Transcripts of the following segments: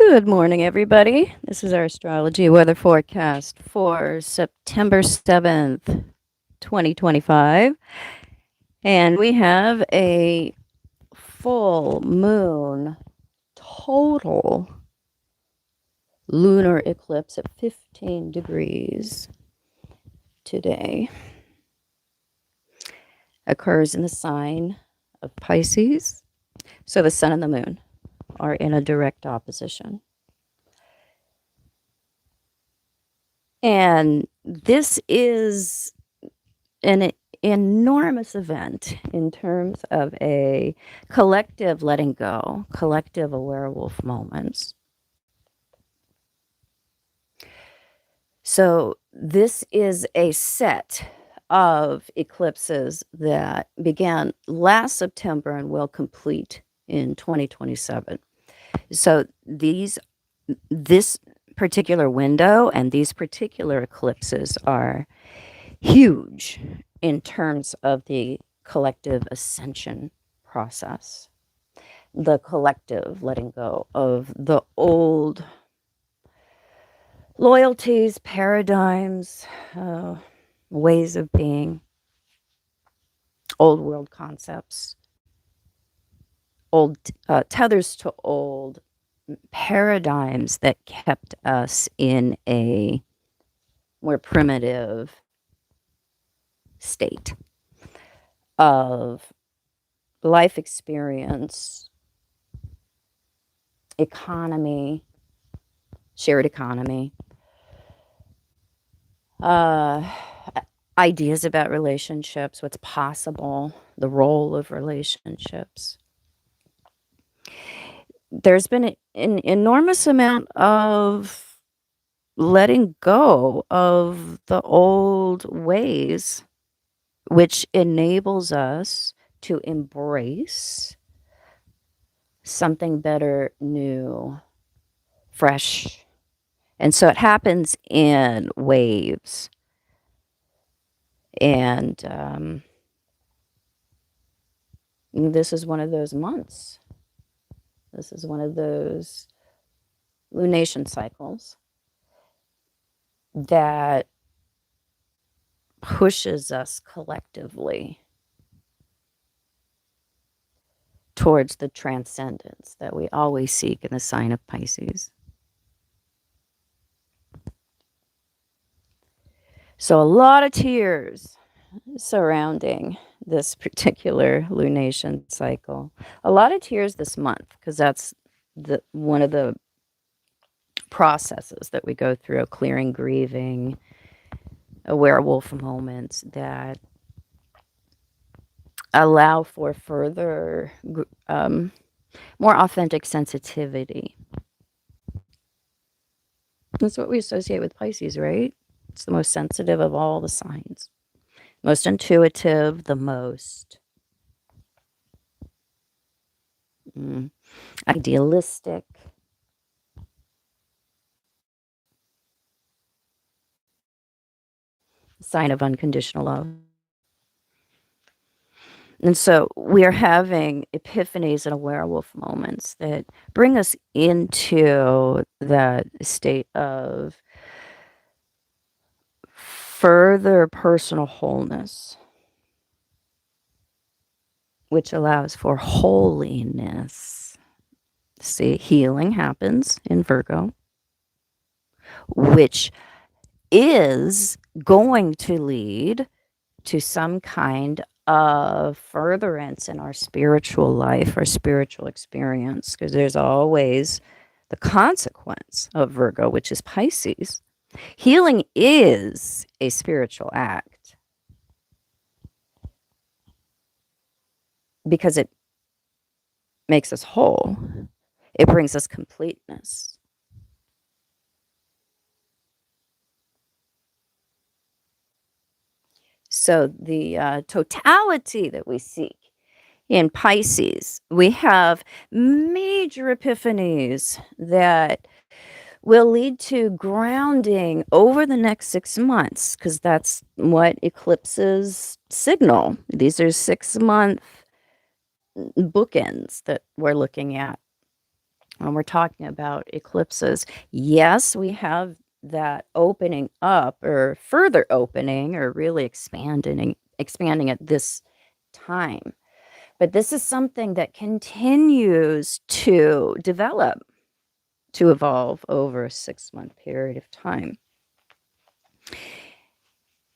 Good morning, everybody. This is our astrology weather forecast for September 7th, 2025. And we have a full moon total lunar eclipse at 15 degrees today. Occurs in the sign of Pisces. So the sun and the moon are in a direct opposition. And this is an enormous event in terms of a collective letting go, collective werewolf moments. So, this is a set of eclipses that began last September and will complete in 2027. So, this particular window and these particular eclipses are huge in terms of the collective ascension process, the collective letting go of the old loyalties, paradigms, ways of being, old world concepts, old tethers to old paradigms that kept us in a more primitive state of life experience, economy, shared economy, ideas about relationships, what's possible, the role of relationships. There's been an enormous amount of letting go of the old ways, which enables us to embrace something better, new, fresh. And so it happens in waves. And this is one of those months. This is one of those lunation cycles that pushes us collectively towards the transcendence that we always seek in the sign of Pisces. So a lot of tears surrounding this particular lunation cycle. A lot of tears this month, because that's one of the processes that we go through, clearing, grieving, a werewolf moments that allow for further more authentic sensitivity. That's what we associate with Pisces, right? It's the most sensitive of all the signs, most intuitive, the most idealistic. Sign of unconditional love. And so we are having epiphanies and werewolf moments that bring us into that state of further personal wholeness, which allows for holiness. See, healing happens in Virgo, which is going to lead to some kind of furtherance in our spiritual life, our spiritual experience, because there's always the consequence of Virgo, which is Pisces. Healing is a spiritual act because it makes us whole. It brings us completeness. So the totality that we seek in Pisces, we have major epiphanies that will lead to grounding over the next 6 months, because that's what eclipses signal. These are 6-month bookends that we're looking at when we're talking about eclipses, yes, we have that opening up or further opening or really expanding at this time. But this is something that continues to develop, to evolve over a 6-month period of time.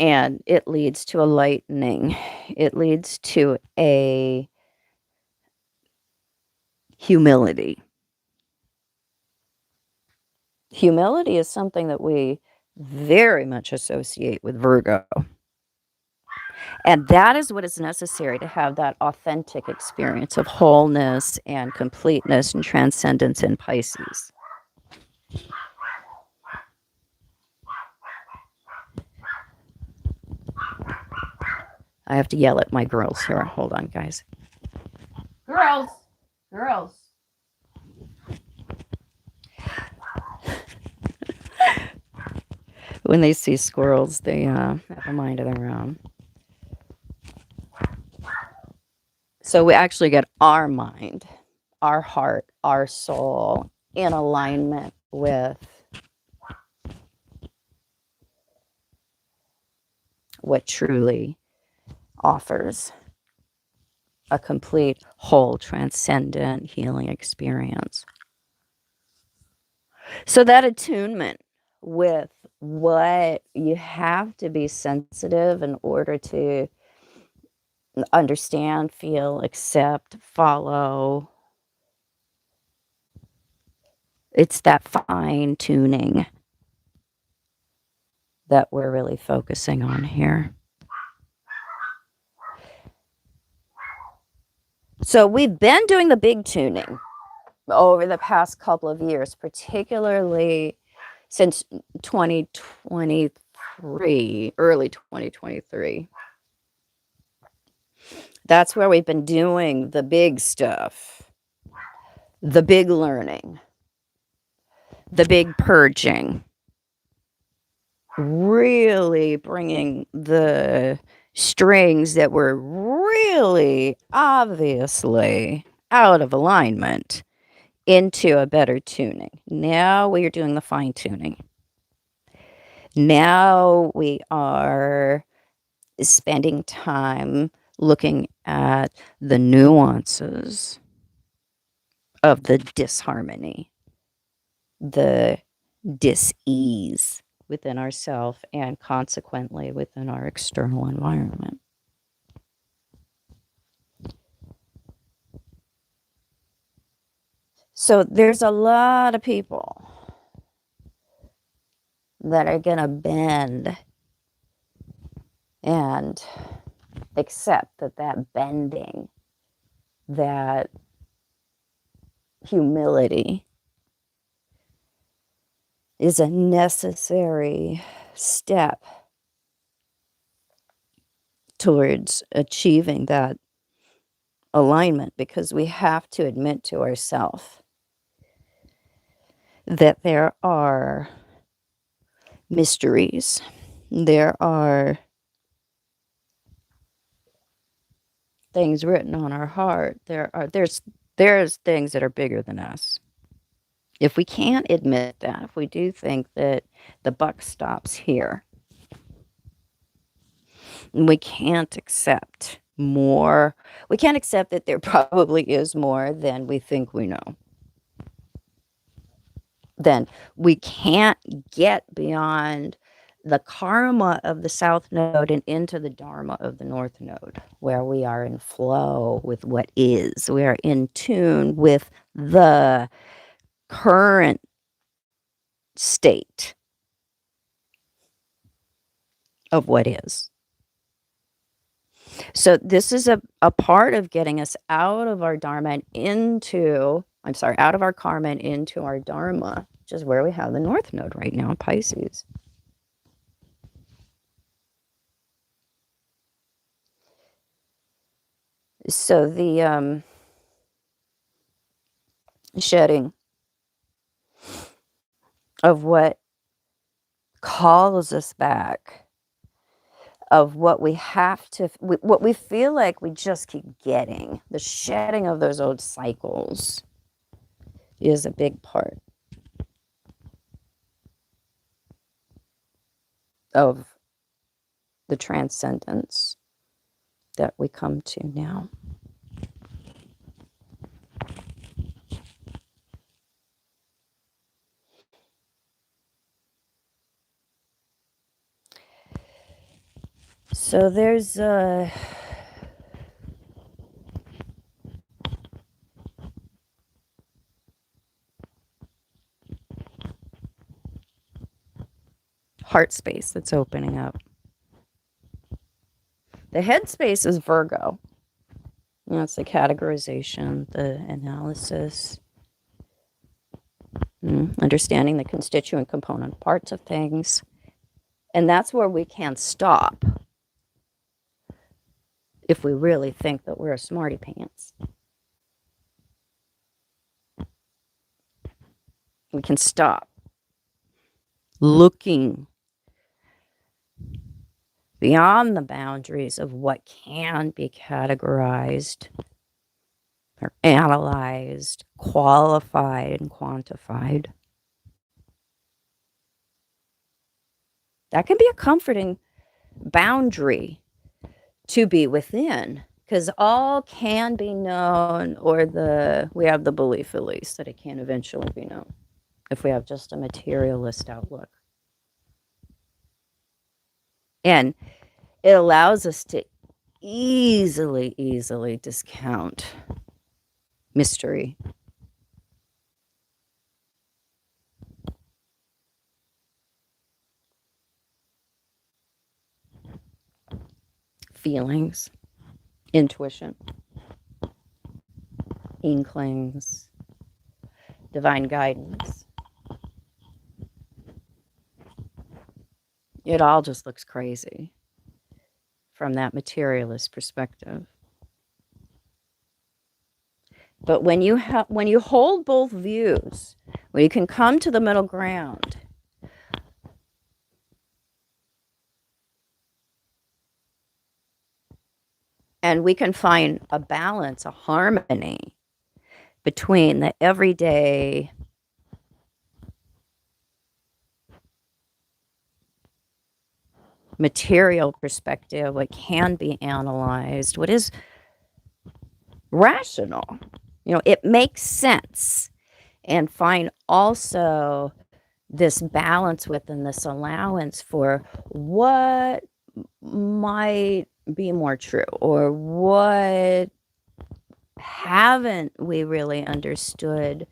And it leads to a lightening. It leads to a humility. Humility is something that we very much associate with Virgo. And that is what is necessary to have that authentic experience of wholeness and completeness and transcendence in Pisces. I have to yell at my girls here. Hold on, guys. Girls! Girls! When they see squirrels, they have a mind of their own. So we actually get our mind, our heart, our soul in alignment with what truly offers a complete, whole, transcendent healing experience. So that attunement with what you have to be sensitive in order to understand, feel, accept, follow. It's that fine tuning that we're really focusing on here. So we've been doing the big tuning over the past couple of years, particularly since 2023, early 2023. That's where we've been doing the big stuff, the big learning, the big purging, really bringing the strings that were really obviously out of alignment into a better tuning. Now we are doing the fine tuning. Now we are spending time looking at the nuances of the disharmony, the dis-ease within ourselves and consequently within our external environment. So there's a lot of people that are going to bend and accept that bending, that humility is a necessary step towards achieving that alignment, because we have to admit to ourselves that there are mysteries, there are things written on our heart, there's things that are bigger than us. If we can't admit that, if we do think that the buck stops here, and we can't accept more, we can't accept that there probably is more than we think we know, then we can't get beyond the karma of the South Node and into the Dharma of the North Node, where we are in flow with what is. We are in tune with the current state of what is. So this is a part of getting us out of our Dharma and out of our karma and into our Dharma, which is where we have the North Node right now in Pisces. So the shedding of what calls us back, of what we have to, what we feel like we just keep getting, the shedding of those old cycles is a big part of the transcendence that we come to now. So there's heart space that's opening up. The head space is Virgo. You know, it's the categorization, the analysis, understanding the constituent component parts of things. And that's where we can stop if we really think that we're a smarty pants. We can stop looking beyond the boundaries of what can be categorized or analyzed, qualified, and quantified. That can be a comforting boundary to be within, because all can be known, or we have the belief at least that it can eventually be known if we have just a materialist outlook. And it allows us to easily discount mystery. Feelings, intuition, inklings, divine guidance. It all just looks crazy from that materialist perspective. But when you hold both views, when you can come to the middle ground, and we can find a balance, a harmony between the everyday material perspective, what can be analyzed, what is rational, it makes sense, and find also this balance within this allowance for what might be more true, or what haven't we really understood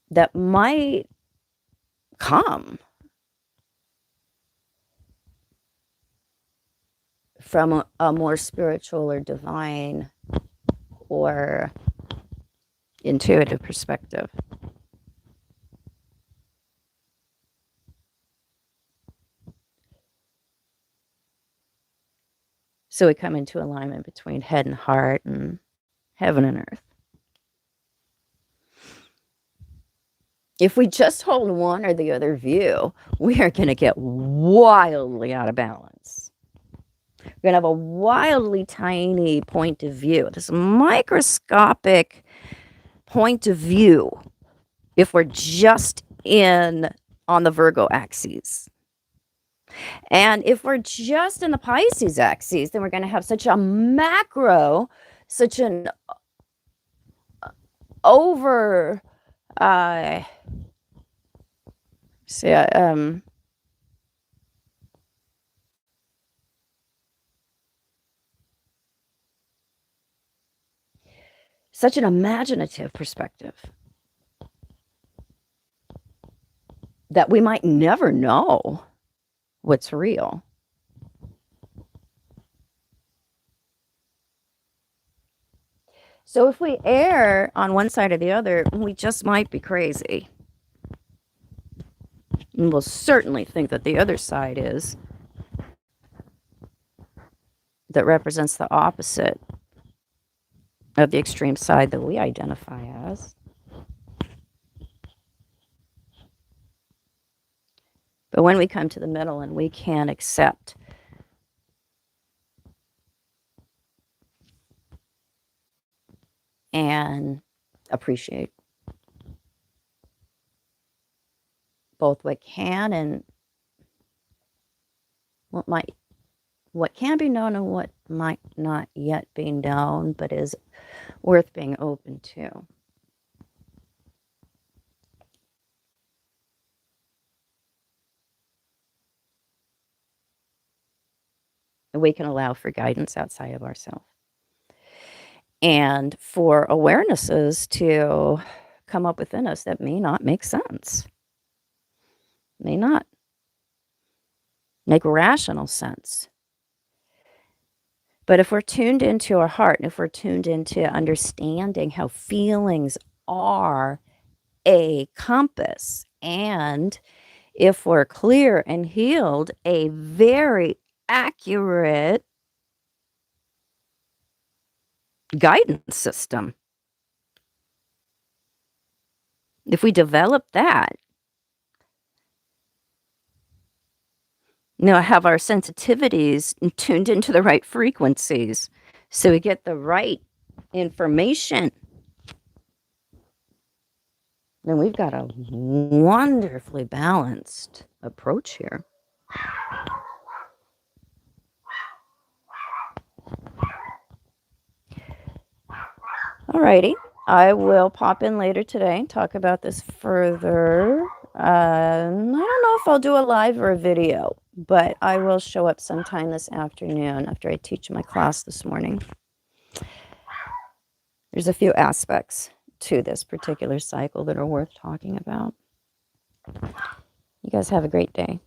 that might come from a more spiritual or divine or intuitive perspective. So we come into alignment between head and heart and heaven and earth. If we just hold one or the other view, we are going to get wildly out of balance. We're going to have a wildly tiny point of view, this microscopic point of view, if we're just on the Virgo axis. And if we're just in the Pisces axis, then we're going to have such a macro, such an over, such an imaginative perspective that we might never know what's real. So if we err on one side or the other, we just might be crazy. And we'll certainly think that the other side is, that represents the opposite of the extreme side that we identify as. But when we come to the middle and we can accept and appreciate both what can and what can be known and what might not yet be known, but is worth being open to. And we can allow for guidance outside of ourselves. And for awarenesses to come up within us that may not make sense, may not make rational sense. But if we're tuned into our heart, and if we're tuned into understanding how feelings are a compass, and if we're clear and healed, a very accurate guidance system. If we develop that, have our sensitivities tuned into the right frequencies so we get the right information, then we've got a wonderfully balanced approach here. Alrighty, I will pop in later today and talk about this further. I don't know if I'll do a live or a video, but I will show up sometime this afternoon after I teach my class this morning. There's a few aspects to this particular cycle that are worth talking about. You guys have a great day.